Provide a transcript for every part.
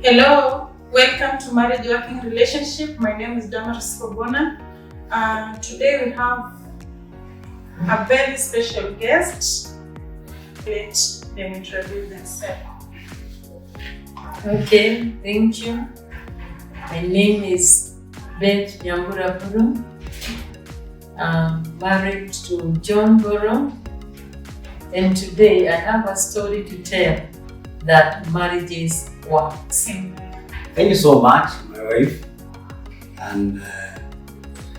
Hello, welcome to Marriage Working Relationship. My name is Damaris Kobona. Today we have a very special guest. Let them introduce themselves. Okay, thank you. My name is Beth Nyambura Buru. I'm married to John Buru, and today I have a story to tell that marriages works. Thank you so much, my wife. And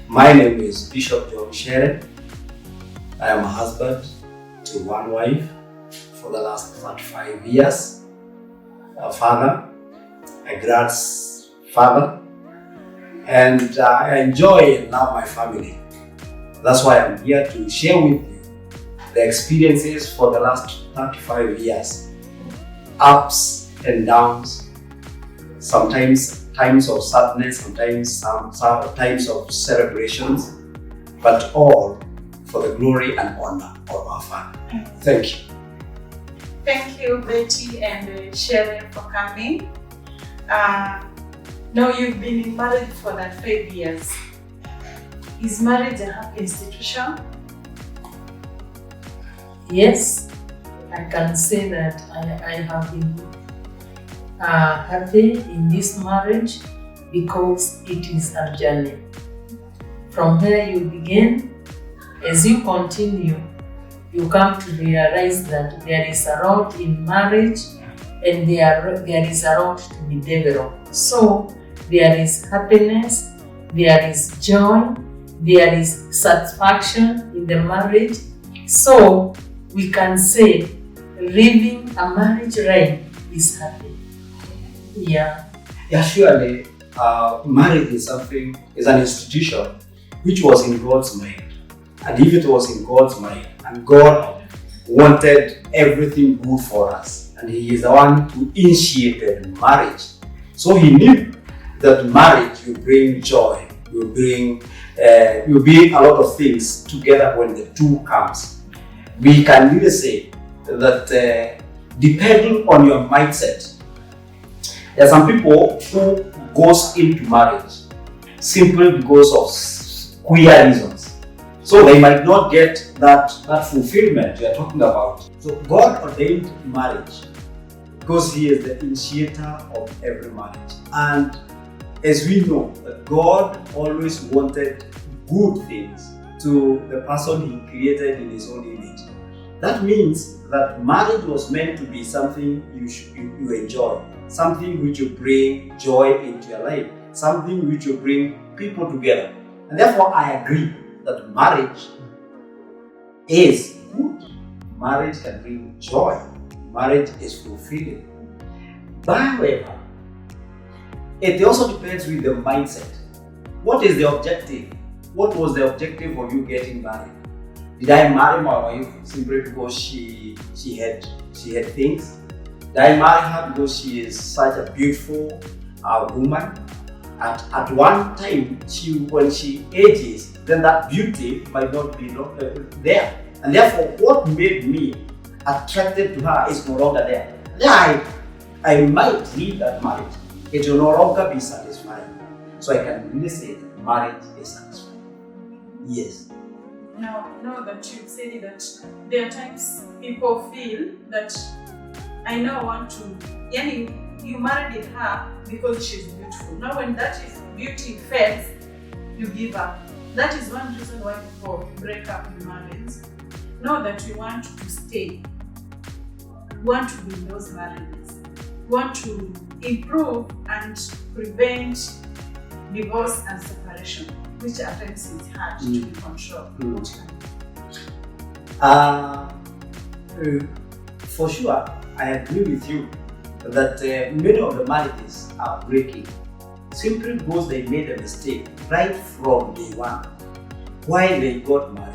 my name is Bishop John Sharon. I am a husband to one wife for the last 35 years, a father, a grandfather, and I enjoy and love my family. That's why I'm here to share with you the experiences for the last 35 years, ups and downs, sometimes times of sadness, sometimes times of celebrations, but all for the glory and honor of our Father. Thank you. Thank you, Betty and Sharon, for coming. Now you've been in marriage for that 5 years. Is marriage a happy institution? Yes, I can say that I have been happy in this marriage because it is a journey. From where you begin, as you continue, you come to realize that there is a road in marriage and there is a road to be developed. So there is happiness, there is joy, there is satisfaction in the marriage. So we can say living a marriage right is happy. Yeah, surely marriage is an institution which was in God's mind. And if it was in God's mind, and God wanted everything good for us, and He is the one who initiated marriage. So He knew that marriage will bring joy, will bring a lot of things together when the two comes. We can really say that depending on your mindset, there are some people who goes into marriage simply because of queer reasons. So they might not get that fulfillment you are talking about. So God ordained marriage because He is the initiator of every marriage. And as we know, that God always wanted good things to the person He created in His own image. That means that marriage was meant to be something you enjoy, something which will bring joy into your life, something which will bring people together. And therefore I agree that marriage is good. Marriage can bring joy. Marriage is fulfilling. But however, it also depends with the mindset. What is the objective? What was the objective of you getting married? Did I marry my wife simply because she had things? Did I marry her because she is such a beautiful woman? At one time, when she ages, then that beauty might not be there. And therefore, what made me attracted to her is no longer there. Then I might leave that marriage. It will no longer be satisfying. So I can really say that marriage is satisfying. Yes. Now that you've said that, there are times people feel that I know I want to, you married her because she's beautiful. Now when that beauty fades, you give up. That is one reason why people break up in marriage. Know that we want to stay. We want to be in those marriages. We want to improve and prevent divorce and separation, which at times is hard to be controlled. For sure, I agree with you that many of the marriages are breaking simply because they made a mistake right from day one while they got married.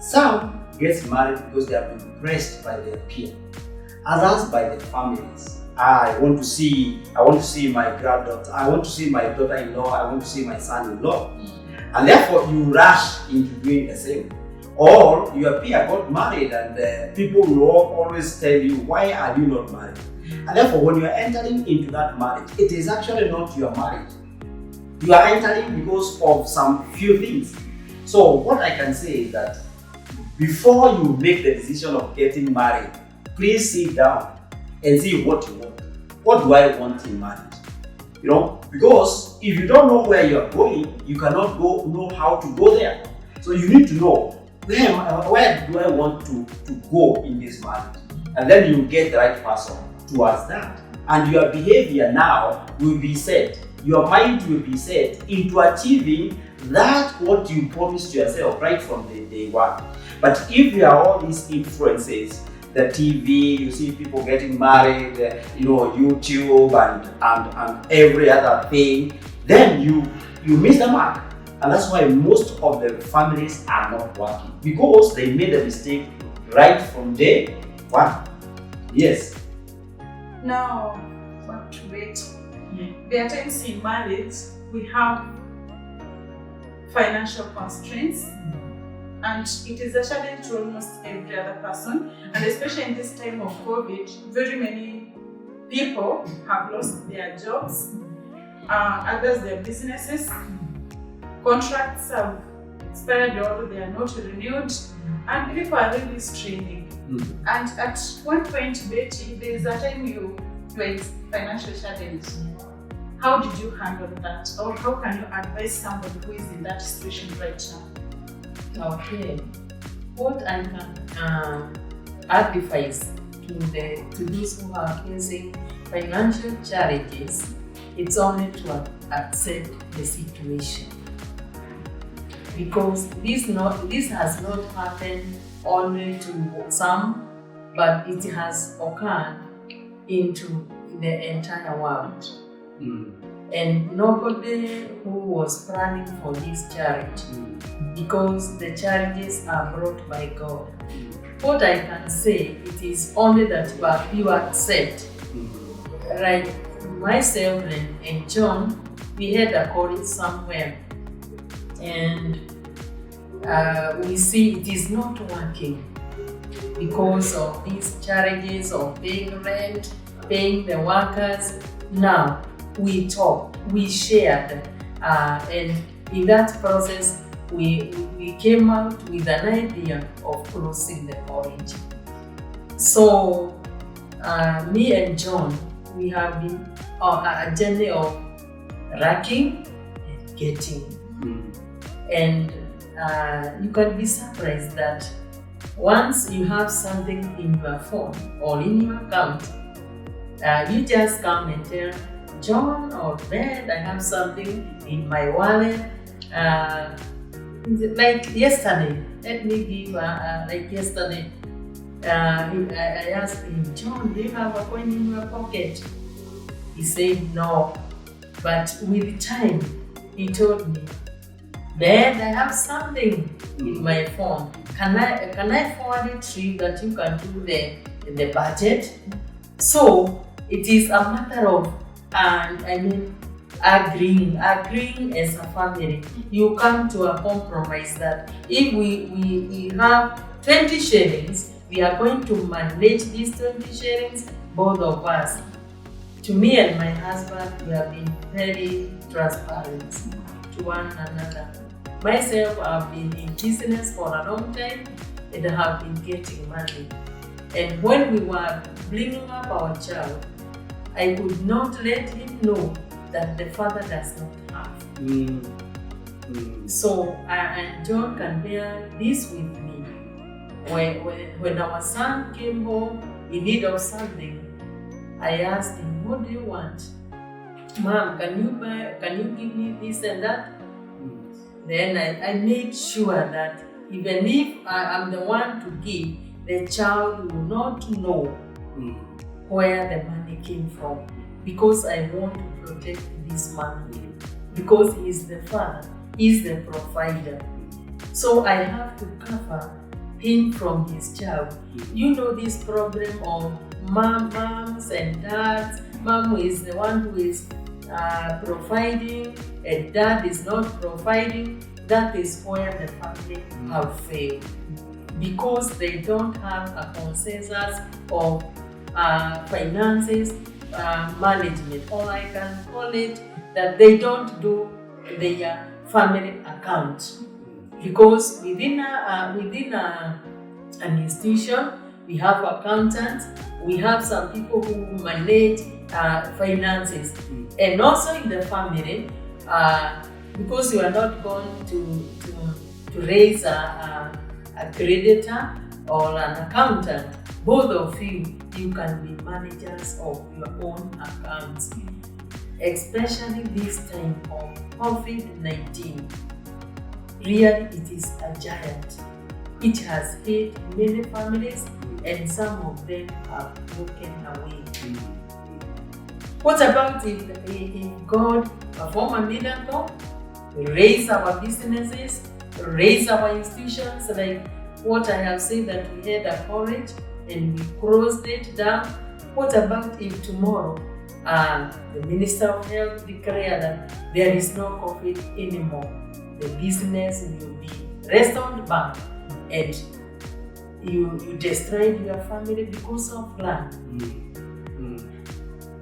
Some get married because they have been impressed by their peer, others by their families. I want to see my granddaughter, I want to see my daughter-in-law, I want to see my son-in-law. And therefore you rush into doing the same. Or your peer got married and people will always tell you, why are you not married? And therefore, when you are entering into that marriage, it is actually not your marriage. You are entering because of some few things. So what I can say is that before you make the decision of getting married, please sit down and see what you want. What do I want in marriage? You know, because if you don't know where you are going, you cannot know how to go there. So you need to know where do I want to go in this marriage, and then you get the right person towards that. And your behavior now will be set. Your mind will be set into achieving that what you promised yourself right from the day one. But if there are all these influences, the TV, you see people getting married, YouTube and every other thing, then you miss the mark. And that's why most of the families are not working, because they made a mistake right from day one. Yes. Now, back to it. There are times in marriage we have financial constraints, and it is a challenge to almost every other person. And especially in this time of COVID, very many people have lost their jobs, others their businesses. Contracts have expired or they are not renewed, and people are really straining. And at one point, Betty, there is a time you were financial challenge. How did you handle that, or how can you advise somebody who is in that situation right now? Okay, what I can advise to those who are facing financial challenges, it's only to accept the situation. Because this has not happened only to some, but it has occurred into the entire world. And nobody who was planning for this challenge, because the challenges are brought by God. What I can say, it is only that you accept. Like myself and John, we had a calling somewhere, and we see it is not working because of these challenges of paying rent, paying the workers. Now we talked, we shared, and in that process we came out with an idea of closing the college. So me and John, we have been on a journey of racking and getting. And you can be surprised that once you have something in your phone or in your account, you just come and tell John or Dad, I have something in my wallet. Like yesterday, let me give like yesterday, I asked him, John, do you have a coin in your pocket? He said no, but with time he told me, Dad, I have something in my phone. Can I forward it to you that you can do the budget? So it is a matter of agreeing as a family. You come to a compromise that if we have 20 shillings, we are going to manage these 20 shillings, both of us. To me and my husband, we have been very transparent to one another. Myself, I've been in business for a long time and I have been getting money. And when we were bringing up our child, I could not let him know that the father does not have. So, and John can bear this with me. When our son came home in need of something, I asked him, what do you want? Mom, can you give me this and that? Then I made sure that even if I'm the one to give, the child will not know where the money came from, because I want to protect this man, because he's the father, he's the provider. So I have to cover him from his child. You know this problem of moms and dads. Mom is the one who is providing and dad is not providing. that is where the family have failed, because they don't have a consensus of finances management, or I can call it that they don't do their family account. Because within an institution, we have accountants, we have some people who manage finances, and also in the family, because you are not going to raise a creditor or an accountant, both of you can be managers of your own accounts. Especially this time of COVID-19, really it is a giant. It has hit many families, and some of them have broken away. What about if God perform a miracle, raise our businesses, raise our institutions, like what I have said, that we had a college and we closed it down? What about if tomorrow the Minister of Health declared that there is no COVID anymore? The business will be restored back, and you destroyed your family because of land.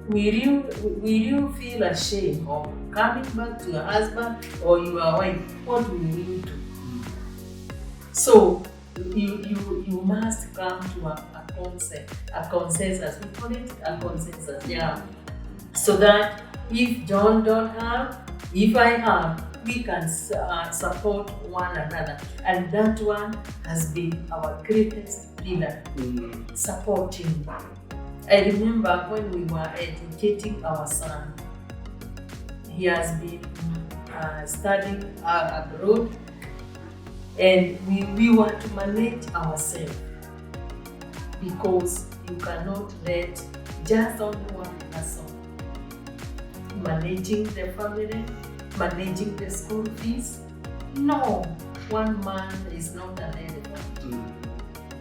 Will you feel ashamed of coming back to your husband or your wife? What will you do? So you must come to a consensus. We call it a consensus, yeah. So that if John don't have, if I have, we can support one another. And that one has been our greatest pillar, supporting. I remember when we were educating our son, he has been studying abroad, and we want to manage ourselves, because you cannot let just only one person managing the family, managing the school fees. No, one man is not an elephant,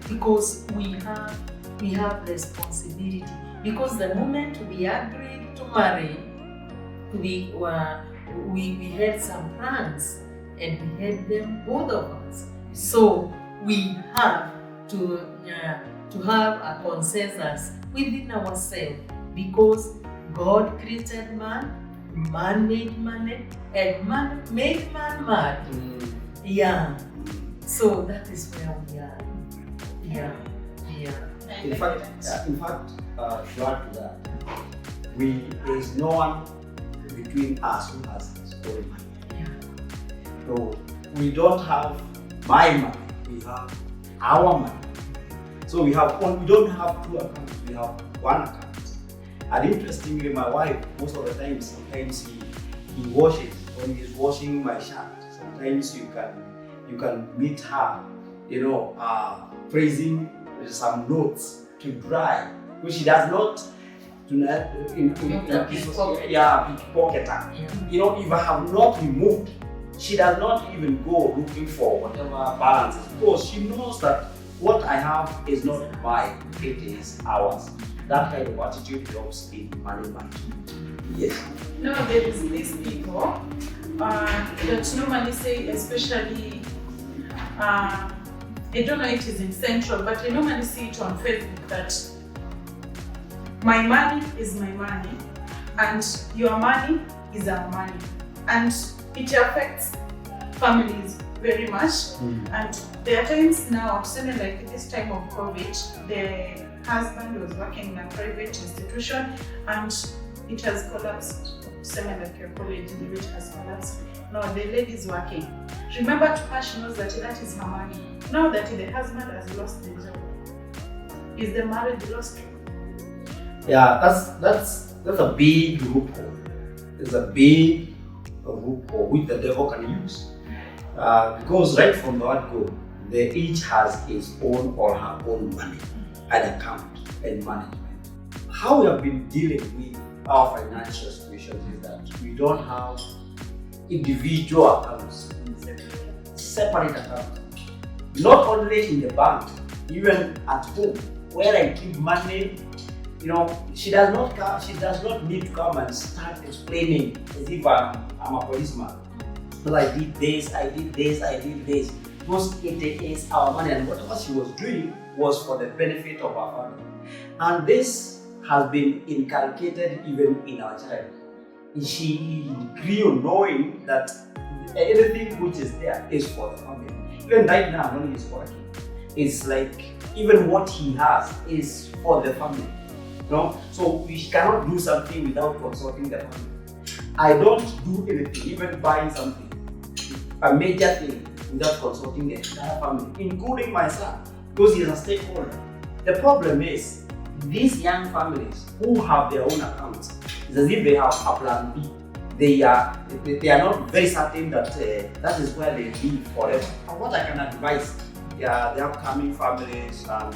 because we have responsibility. Because the moment we agreed to marry, we had some plans, and we had them, both of us. So we have to have a consensus within ourselves, because God created man, man made money, and man made man mad. Yeah. So that is where we are. Yeah. In fact, to add to that, there is no one between us who has his own money. Yeah. So we don't have my money, we have our money. So we don't have two accounts, we have one account. And interestingly, my wife, most of the time, sometimes he washes, when he's washing my shirt, sometimes you can meet her, praising some notes to dry, which she does not pickpocket her. If I have not removed, she does not even go looking for whatever balance, because she knows that what I have is not mine, it is ours. That kind of attitude helps in money management. Yes. No, there is these people that normally say, especially, I don't know it is in Central, but I normally see it on Facebook, that my money is my money and your money is our money. And it affects families very much. And there are times now, something like this time of COVID, the husband was working in a private institution and it has collapsed. Something like your college, the rate has collapsed. No, the lady is working. Remember, to her, she knows that is her money. Now that the husband has lost the job, is the marriage lost? Yeah, that's a big loophole. It's a big loophole which the devil can use. Because right from the word go, they each has his own or her own money and account and management. How we have been dealing with our financial situations is that we don't have individual accounts, separate accounts. Not only in the bank, even at home, where I keep money. She does not need to come and start explaining as if I'm a policeman. Well, I did this, I did this, I did this. Because it is our money, and whatever she was doing was for the benefit of our family. And this has been inculcated even in our child. She grew knowing that anything which is there is for the family. Even right now, when he's working, it's like even what he has is for the family. No? So we cannot do something without consulting the family. I don't do anything, even buying something, a major thing, without consulting the entire family, including my son, because he is a stakeholder. The problem is, these young families who have their own accounts, it's as if they have a plan B. They are not very certain that that is where they live forever. And what I can advise the upcoming families and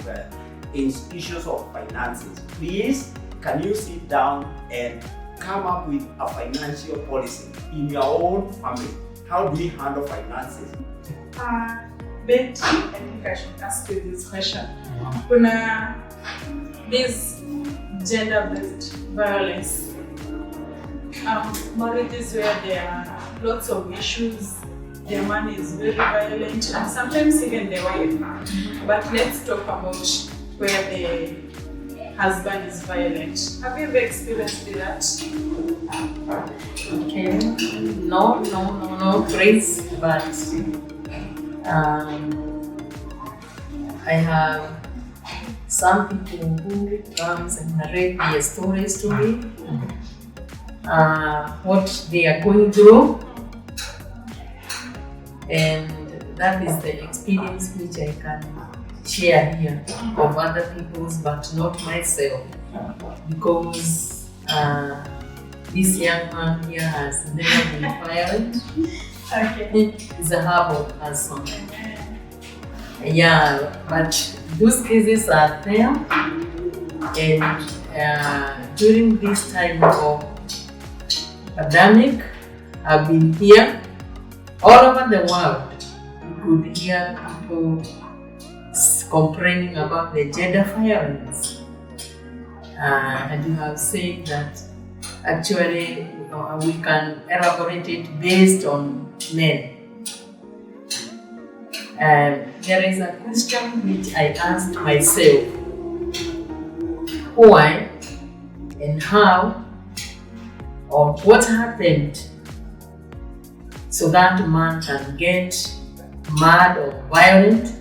in issues of finances, please can you sit down and come up with a financial policy in your own family? How do we handle finances? Betty, I think I should ask you this question. Kuna this gender-based violence, marriages where there are lots of issues, the man is very violent, and sometimes even the wife. But let's talk about where the husband is violent. Have you ever experienced that? Okay. No, Chris, but I have some people who comes and narrate their stories to me, what they are going through, and that is the experience which I can share here of other people's, but not myself, because this young man here has never been violent. Okay. He's a humble person. Yeah, but those cases are there, and during this time of pandemic, I've been here all over the world. You could hear people complaining about the gender violence, and you have said that actually we can elaborate it based on men. There is a question which I asked myself: why and how, or what happened so that man can get mad or violent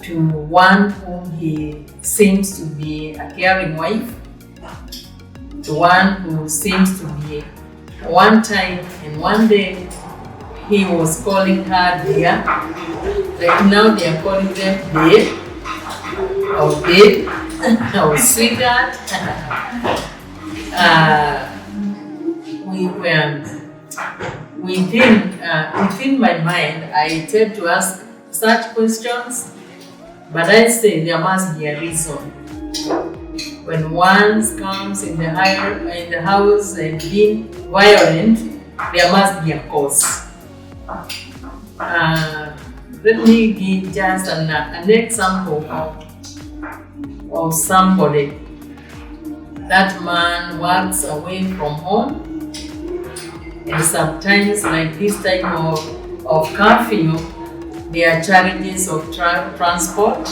to one whom he seems to be a caring wife, to one who seems to be one time and one day he was calling her dear, like now they are calling them babe, or babe, or sweetheart. Within my mind, I tend to ask such questions, but I say there must be a reason. When one comes in the house and being violent, there must be a cause. Let me give just an example of somebody. That man works away from home, and sometimes, like this time of curfew, there are challenges of transport.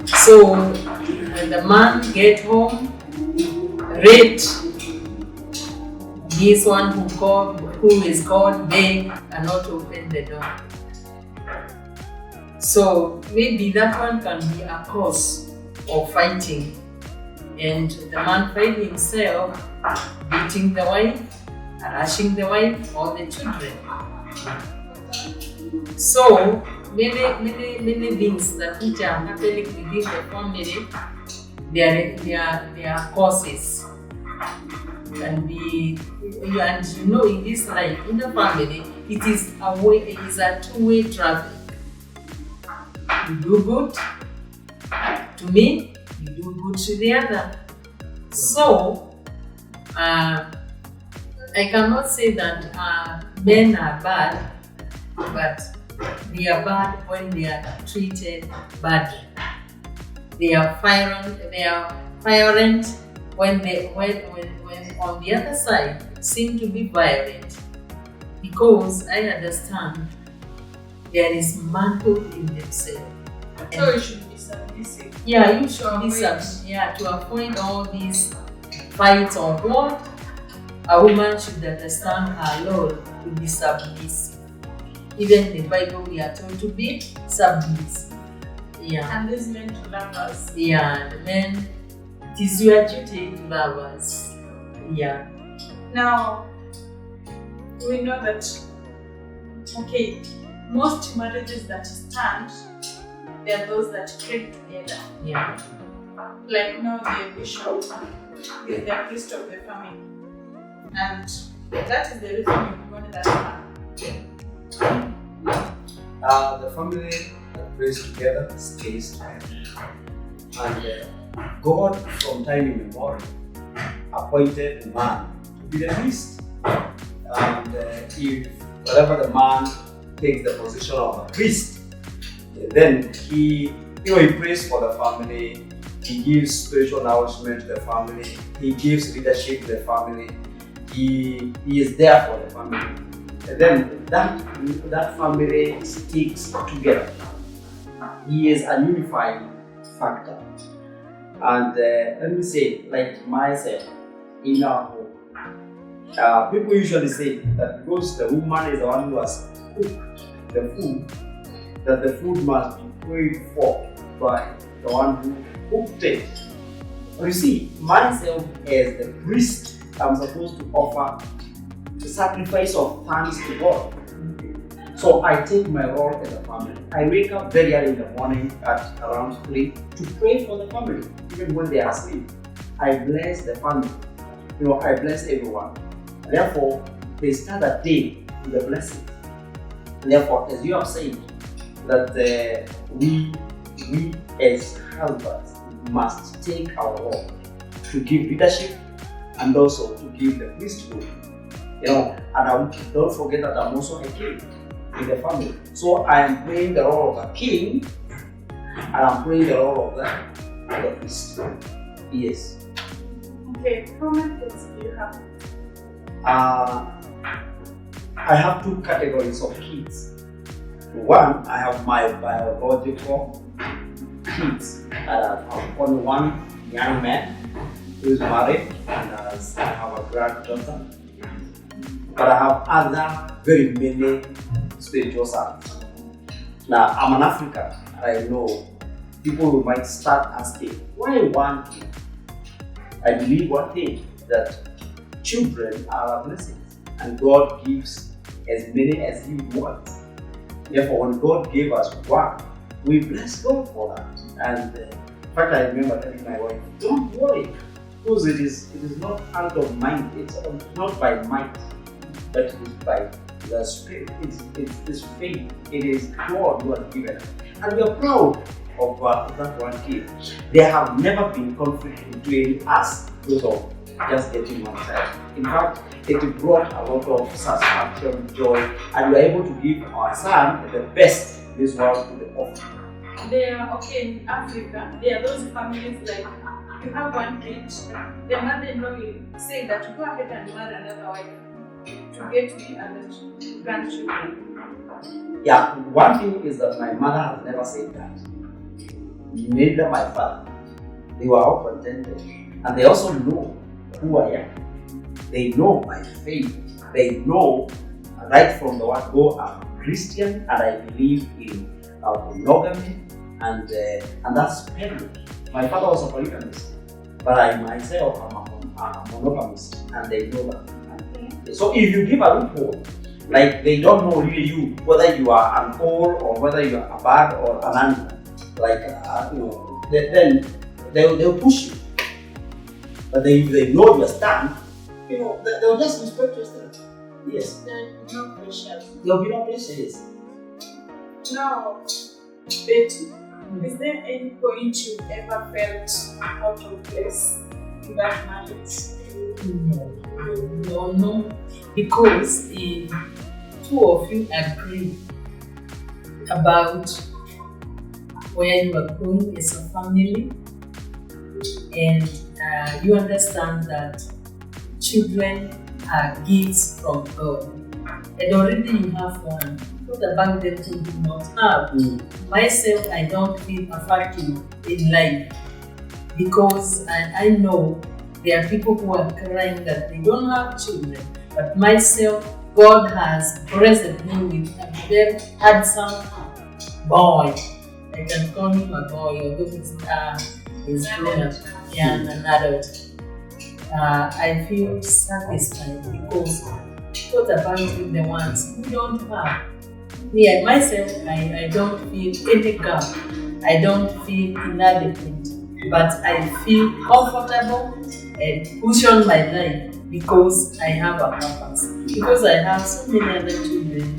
So when the man gets home, rate this one who is called babe and not open the door. So maybe that one can be a cause of fighting, and the man finds himself beating the wife, harassing the wife or the children. So many things that which are happening within the family, there are causes. Can be, and you know, in this life, in the family, it is a two-way traffic. You do good to me, you do good to the other. So I cannot say that men are bad, but they are bad when they are treated badly. They are violent when on the other side seem to be violent, because I understand there is manhood in themselves. So you should be submissive. Yeah, you should be avoid. to avoid all these fights on what a woman should understand her role to be submissive. Even in the Bible, we are told to be submissive. Yeah. And these men to love us. Yeah, the men, it is your duty to love us. Yeah. Now, we know that, okay, most marriages that stand, they are those that came together. Yeah. Like now the bishop is the priest of the family. And that is the reason you wanted that man. The family that prays together stays together. And God, from time immemorial, appointed a man to be the priest. And if whenever the man takes the position of a priest, then he prays for the family, he gives spiritual nourishment to the family, he gives leadership to the family, he is there for the family. And then that family sticks together. He is a unifying factor. And let me say, like myself, in our home, people usually say that because the woman is the one who has cooked the food, that the food must be prayed for by the one who cooked it. But you see, myself as the priest, I'm supposed to offer the sacrifice of thanks to God. So I take my role as a family. I wake up very early in the morning at around 3 to pray for the family, even when they are asleep. I bless the family. I bless everyone. Therefore, they start the day with a blessing. Therefore, as you have said, that we as husbands must take our role to give leadership and also to give the priesthood. And don't forget that I'm also a king in the family. So I am playing the role of a king and I'm playing the role of the priest. Yes. Okay, how many kids do you have? I have two categories of kids. One, I have my biological kids. I have only one young man who is married and I have a granddaughter. But I have other very many spiritual sons. Now, I'm an African and I know people might start asking, why one kid? I believe one thing, that children are a blessing and God gives as many as He wants. Therefore, when God gave us one, we bless God for that. And in fact, I remember telling my wife, don't worry, because it is not out of mind, it's not by might, but it is by the Spirit. It's faith. It is God who has given us. And we are proud of that one kid. There have never been conflict between us because of just getting one child. In fact, it brought a lot of satisfaction, joy, and we are able to give our son the best this world could offer. In Africa, there are those families like you have one kid, the mother-in-law will say that go ahead and marry another wife to get the other grandchildren. Yeah, one thing is that my mother has never said that. Neither my father. They were all contented. And they also know who I am. They know my faith. They know right from the word go, I'm a Christian and I believe in monogamy and that's permanent. My father was a polygamist, but I myself am a monogamist and they know that. So if you give a loophole, like they don't know really you, whether you are an old or whether you are a bad or an animal, like then they'll push you. But if they know your stand, they'll just respect your stand. Yes. There will be no pressure. There'll be no pressure, yes. Now, Betty, is there any point you ever felt out of place in that marriage? No, because two of you agree about where you are going as a family, and you understand that children are gifts from God. and already you have one. What about them who do not have? Myself, I don't feel affected in life because I know there are people who are crying that they don't have children. But myself, God has blessed me with a very handsome boy. I can call him a boy, although he's grown up, an adult. I feel satisfied because what about the ones who don't have? Me, myself, I don't feel any gap. I don't feel inadequate, but I feel comfortable and push on my life because I have a purpose. Because I have so many other children.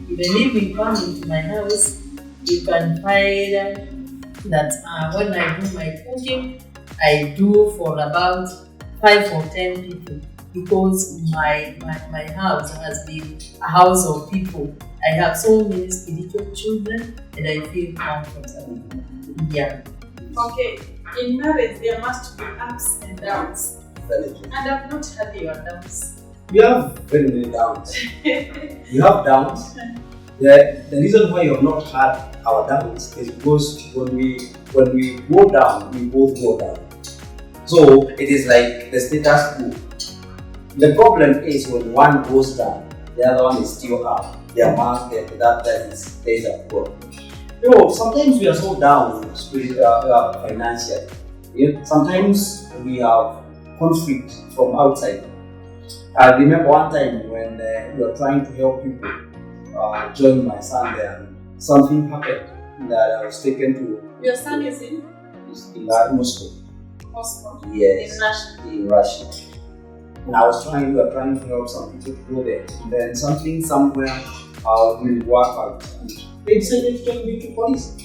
Even if you come into my house, you can find that when I do my cooking, I do for about 5 or 10 people because my house has been a house of people. I have so many spiritual children and I feel comfortable. Yeah. Okay, in marriage there must be ups and downs. And I've not had your downs. You have very many downs. You have downs. The reason why you have not had our downs is because when we go down, we both go down. So it is like the status quo. The problem is when one goes down, the other one is still up. Their mark that is a problem. Sometimes we are so down financially. Sometimes we have conflict from outside. I remember one time when we were trying to help people join my son there. Something happened that I was taken to. Your son is in Moscow. Moscow? Yes. In Russia? In Russia. And we were trying to help some people to go there. And then something somewhere will work out. And they decided to take me to police.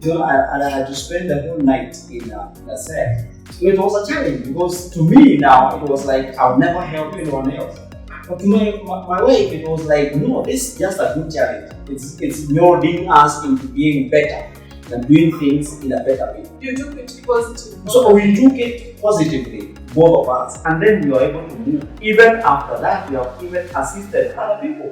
I had to spend the whole night in a cell. So it was a challenge because to me now it was like I would never help anyone else. But to my wife it was like, no, this is just a good challenge. It's molding us into being better and doing things in a better way. You took it positively. So we took it positively, both of us, and then we were able to move. Even after that, we have even assisted other people.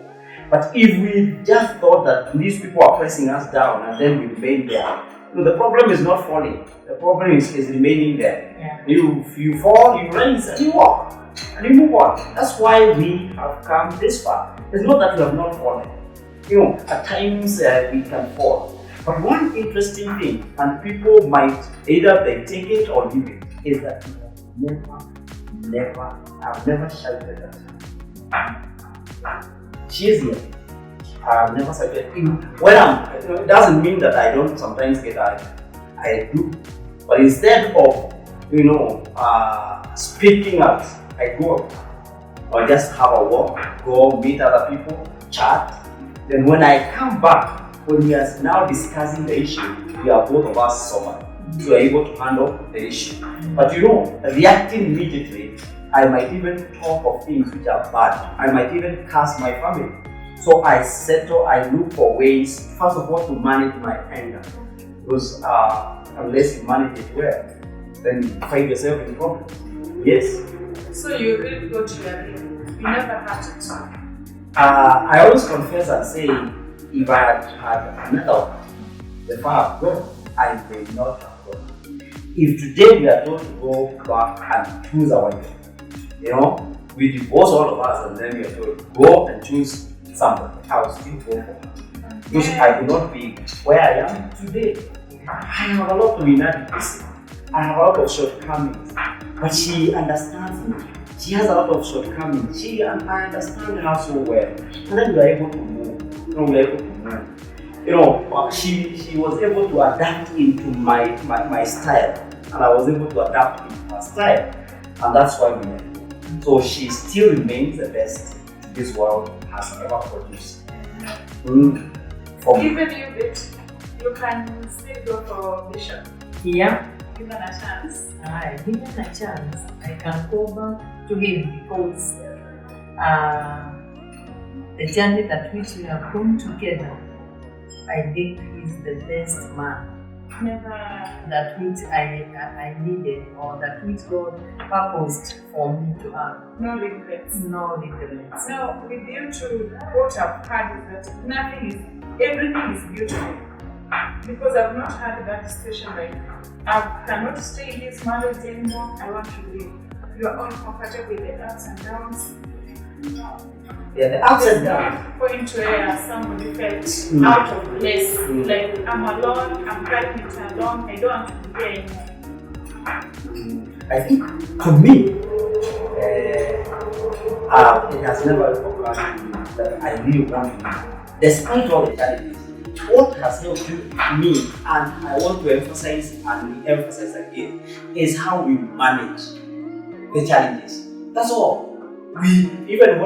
But if we just thought that these people are pressing us down and then we remain there, the problem is not falling. The problem is remaining there. Yeah. You fall, you rise, and you walk, and you move on. That's why we have come this far. It's not that we have not fallen. At times we can fall. But one interesting thing, and people might either they take it or leave it, is that I've never shouted at her. She's here. I've never shouted. It doesn't mean that I don't sometimes get angry. I do. But instead of, speaking out, I go out. Or just have a walk, go meet other people, chat. Then when I come back, when we are now discussing the issue, we are both of us sober. So we are able to handle the issue. But reacting immediately, I might even talk of things which are bad. I might even curse my family. So I look for ways, first of all, to manage my anger. Because unless you manage it well, then you find yourself in problems. Yes. So you really go to your room. You never had it. I always confess and say, if I had another one, the far I've gone, I may not have gone. If today we are told to go back and choose a wife, we divorce all of us and then we are told to go and choose somebody, I will still go for her. Because I will not be where I am today. I have a lot of inadequacy. I have a lot of shortcomings. But she understands me. She has a lot of shortcomings. I understand her so well. And then we are able to move. She was able to adapt into my style. And I was able to adapt into her style. And that's why we met. So she still remains the best this world has ever produced. Even you can still go for Bishop. Yeah. Given a chance. Given a chance, I can go back to him because the journey that which we have gone together, I think he's the best man Never. that which I needed or that which God purposed for me to have. No regrets. No regrets. Now, with you to what I've heard is that everything is beautiful. Because I've not had that situation like, I cannot stay in this marriage anymore, I want to leave. You are all comfortable with the ups and downs. Yeah, the ups and There's downs. no point where somebody felt out of place. Like, I'm alone, I'm driving it alone, I don't want to be here anymore. I think for me, it has never occurred to me that I really want to leave. Despite all the challenges, what has helped me, and I want to emphasize and emphasize again, is how we manage the challenges. That's all. Even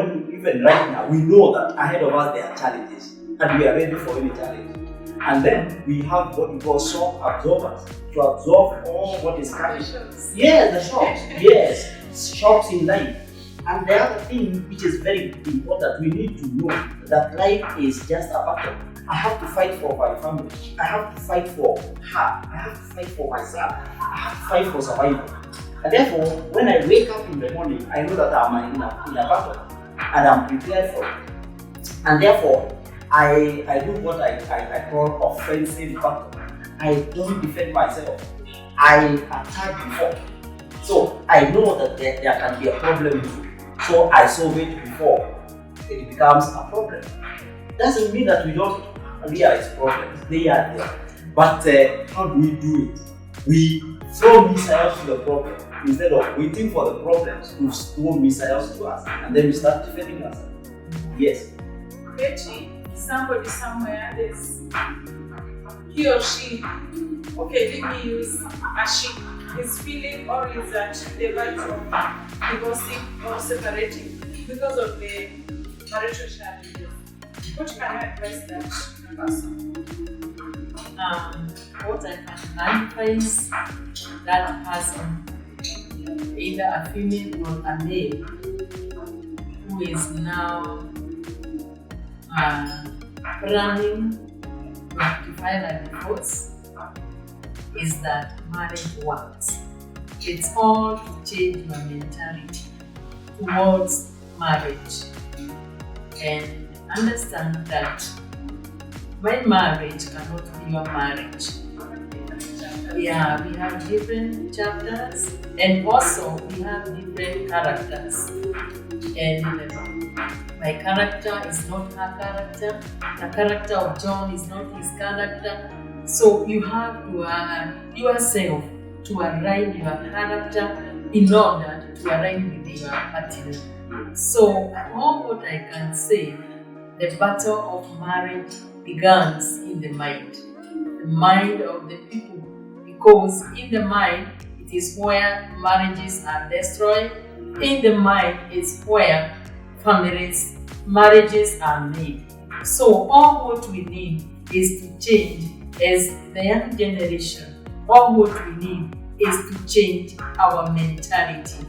right now, we know that ahead of us there are challenges, and we are ready for any challenge. And then we have what we call shock absorbers to absorb all what is coming. Yes, the shocks. Yes, shocks in life. And the other thing which is very important, we need to know that life is just a battle. I have to fight for my family. I have to fight for her. I have to fight for myself. I have to fight for survival. And therefore, when I wake up in the morning, I know that I'm in a battle and I'm prepared for it. And therefore, I do what I call offensive battle. I don't defend myself. I attack before. So I know that there can be a problem. So I solve it before it becomes a problem. Doesn't mean that we don't realize problems. They are there. But how do we do it? We throw missiles to the problem. Instead of waiting for the problems, we throw missiles to us. And then we start defending ourselves. Yes. Betty, somebody somewhere is he or she, okay, let me use a she, is feeling or is at the verge of divorcing or separating because of the marital challenges. What can you advise that person? What I can advise that person, either a female or a male, who is now planning to file a divorce, is that marriage works. It's all to change your mentality towards marriage and understand that my marriage cannot be your marriage. Yeah, we have different chapters and also we have different characters. And my character is not her character. The character of John is not his character. So you have to yourself to align your character in order to align with your partner. So all what I can say, the battle of marriage begins in the mind of the people. Because in the mind, it is where marriages are destroyed. In the mind is where marriages are made. So all what we need is to change as the young generation. All what we need is to change our mentality,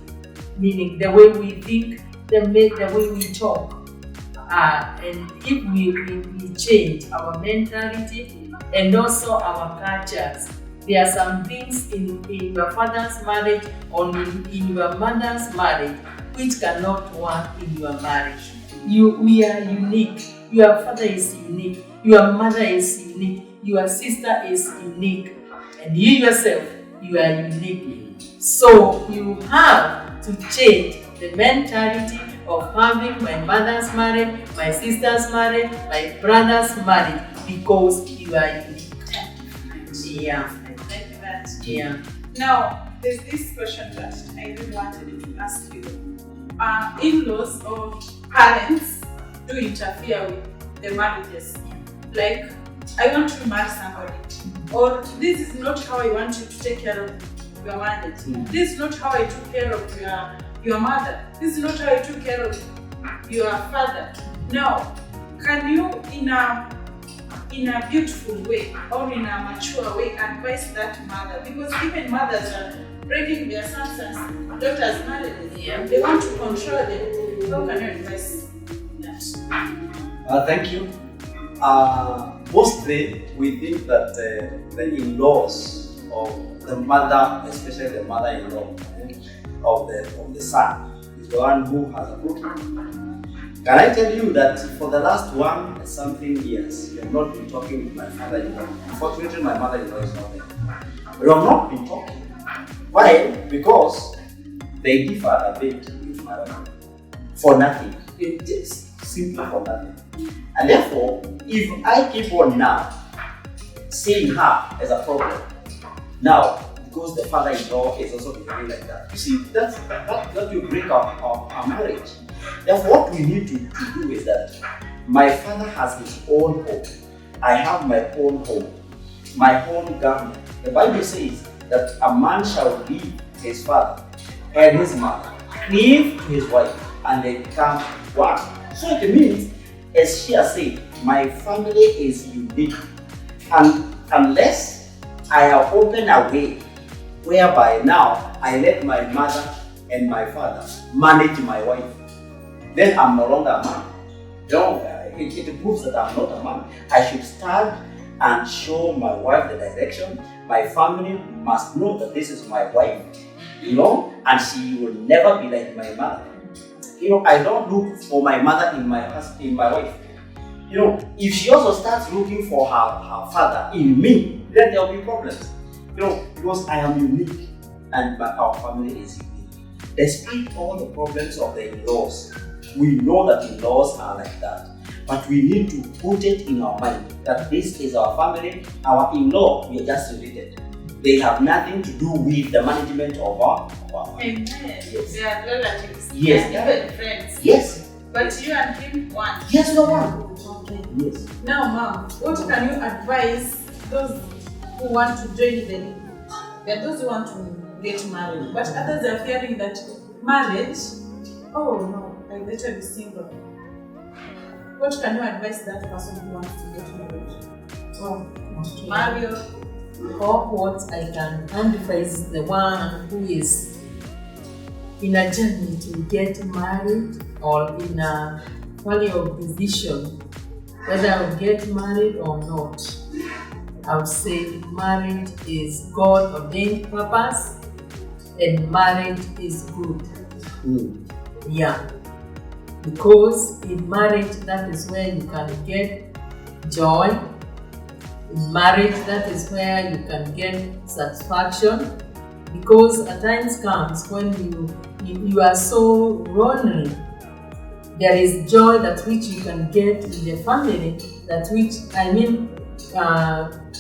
meaning the way we think, the way we talk. And if we change our mentality and also our cultures, there are some things in your father's marriage or in your mother's marriage which cannot work in your marriage. We are unique. Your father is unique. Your mother is unique. Your sister is unique. And you yourself, you are unique. So you have to change the mentality of having my mother's marriage, my sister's marriage, my brother's marriage, because you are unique. Yeah. Yeah. Now, there's this question that I really wanted to ask you. In-laws or parents do interfere with the marriages. Like, I want to marry somebody, or this is not how I want you to take care of your marriage. This is not how I took care of your mother. This is not how I took care of your father. Now, can you, in a beautiful way or in a mature way, advise that mother? Because even mothers are breaking their sons and daughters' marriages. Yeah. They want to control them. How can you advise that? Thank you. Mostly we think that the in-laws of the mother, especially the mother-in-law of the son, is the one who has a problem. Can I tell you that for the last 1 something years, we have not been talking with my father-in-law. Unfortunately, my mother-in-law is not there. We have not been talking. Why? Because they differ a bit with my wife. For nothing. It is simply for nothing. And therefore, if I keep on now seeing her as a problem, now because the father-in-law is also behaving like that, you see, that will break up our marriage. Therefore, what we need to do is that my father has his own home. I have my own home, my own government. The Bible says that a man shall leave his father and his mother, cleave to his wife, and they become one. So it means, as she has said, my family is unique. And unless I have opened a way whereby now I let my mother and my father manage my wife, then I'm no longer a man. It proves that I'm not a man. I should stand and show my wife the direction. My family must know that this is my wife, and she will never be like my mother. I don't look for my mother in my wife. If she also starts looking for her father in me, then there will be problems. Because I am unique and our family is unique. Despite all the problems of the in-laws, we know that in-laws are like that. But we need to put it in our mind that this is our family, our in-law, we are just related. They have nothing to do with the management of our family. Yes. They are relatives. Yes. They are even friends. Yes. But you and him one. Yes, we are one. Okay. Yes. Now, Mom, what can you advise those who want to join there are those who want to get married, but others are fearing that marriage, oh no, I better be single. What can you advise that person who wants to get married? Marry Or what I can advise the one who is in a journey to get married or in a valley of decision whether I will get married or not. I would say marriage is God ordained purpose and marriage is good. Yeah. Because in marriage, that is where you can get joy. In marriage, that is where you can get satisfaction. Because at times comes when you are so lonely. There is joy that which you can get in the family,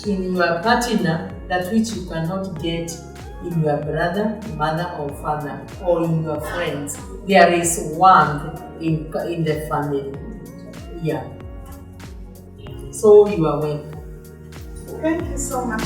in your partner, that which you cannot get in your brother, mother or father, or in your friends. There is warmth in the family. Yeah. So you are welcome. Thank you so much.